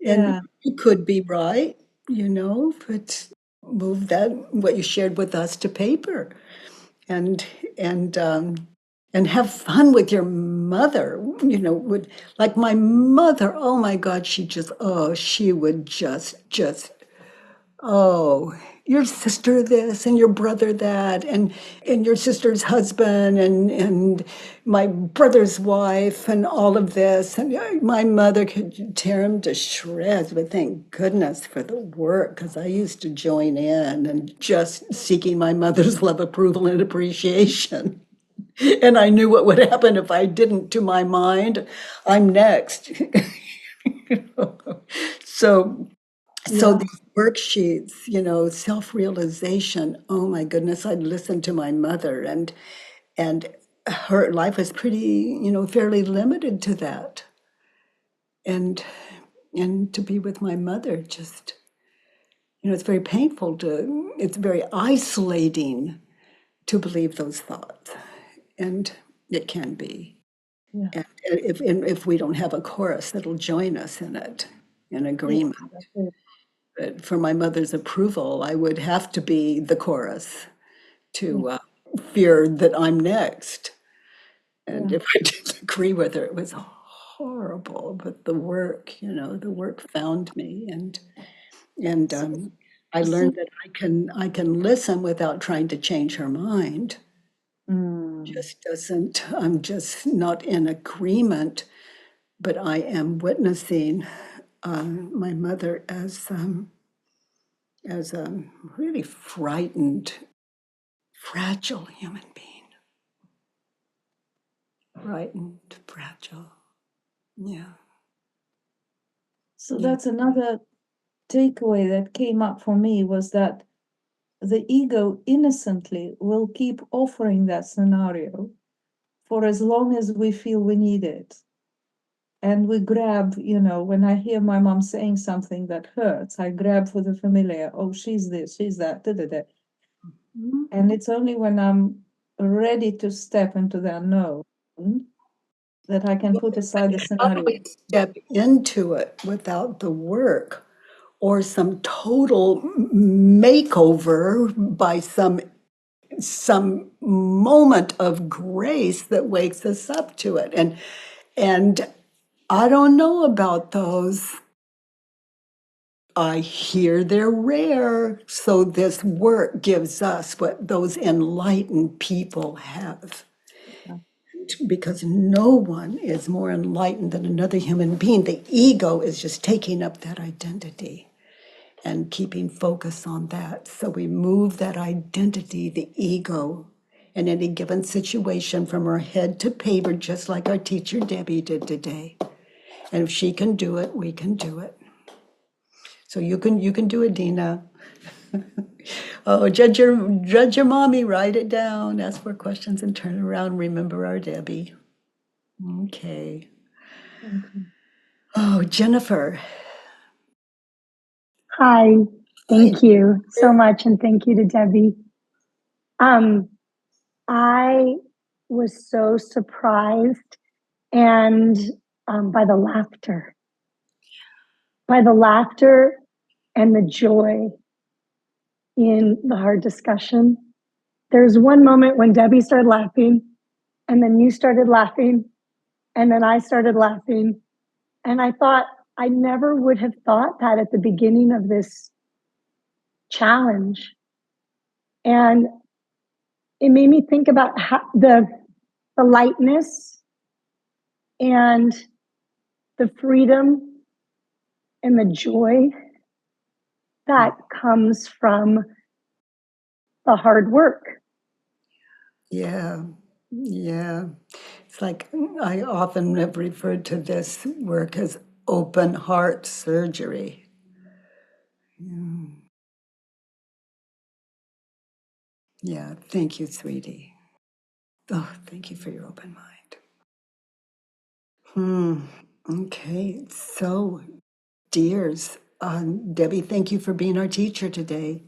And yeah, you could be right, but move that what you shared with us to paper and and and have fun with your mother. Would like my mother. Oh my God, she would oh, your sister this and your brother that, and your sister's husband and my brother's wife and all of this. And my mother could tear him to shreds, but thank goodness for the work, because I used to join in and just seeking my mother's love, approval, and appreciation. And I knew what would happen if I didn't. To my mind, I'm next. So Yeah. these worksheets, self-realization, oh my goodness, I'd listen to my mother, and her life was pretty, fairly limited to that. And to be with my mother, just, it's very painful it's very isolating to believe those thoughts. And it can be. Yeah. And if we don't have a chorus that'll join us in it, in Yeah. agreement. That's it. But for my mother's approval, I would have to be the chorus Yeah. to fear that I'm next. And Yeah. if I didn't agree with her, it was horrible. But the work found me, and So, I so learned that I can listen without trying to change her mind. mm, Just doesn't. I'm just not in agreement, but I am witnessing my mother as a really frightened, fragile human being. Frightened, fragile. Yeah. so Yeah. that's another takeaway that came up for me, was that the ego innocently will keep offering that scenario for as long as we feel we need it. And we grab, when I hear my mom saying something that hurts, I grab for the familiar. Oh, she's this, she's that, da, da, da. Mhm. And it's only when I'm ready to step into the unknown that I can put aside the How do we scenario. step into it without the work or some total makeover by some moment of grace that wakes us up to it? And I don't know about those. I hear they're rare. So this work gives us what those enlightened people have. Because no one is more enlightened than another human being. The ego is just taking up that identity and keeping focus on that. So we move that identity, the ego, in any given situation from our head to paper, just like our teacher Debbie did today. And if she can do it, we can do it. So you can do it, Dina. Oh, judge your mommy, write it down, ask for questions, and turn around. Remember our Debbie. Okay. Thank you. Oh, Jennifer. Hi, Hi. thank you so much, and thank you to Debbie. Um, I was so surprised and by the laughter and the joy in the hard discussion. There's one moment when Debbie started laughing, and then you started laughing, and then I started laughing, and I thought I never would have thought that at the beginning of this challenge, and it made me think about how the lightness and the freedom and the joy that comes from the hard work. Yeah. Yeah. It's like I often have referred to this work as open heart surgery. Yeah. Yeah. Thank you, sweetie. Oh, thank you for your open mind. Okay. So, dears, Debbie, thank you for being our teacher today.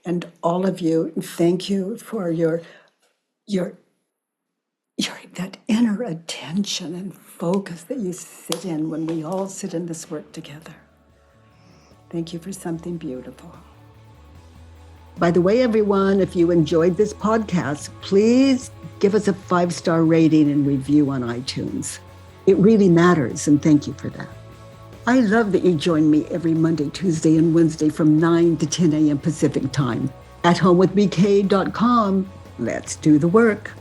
And all of you, thank you for your that inner attention and focus that you sit in when we all sit in this work together. Thank you for something beautiful. By the way, everyone, if you enjoyed this podcast, please give us a 5-star rating and review on iTunes. It really matters, and thank you for that. I love that you join me every Monday, Tuesday, and Wednesday from 9 to 10 a.m. Pacific time. At homewithbk.com, let's do the work.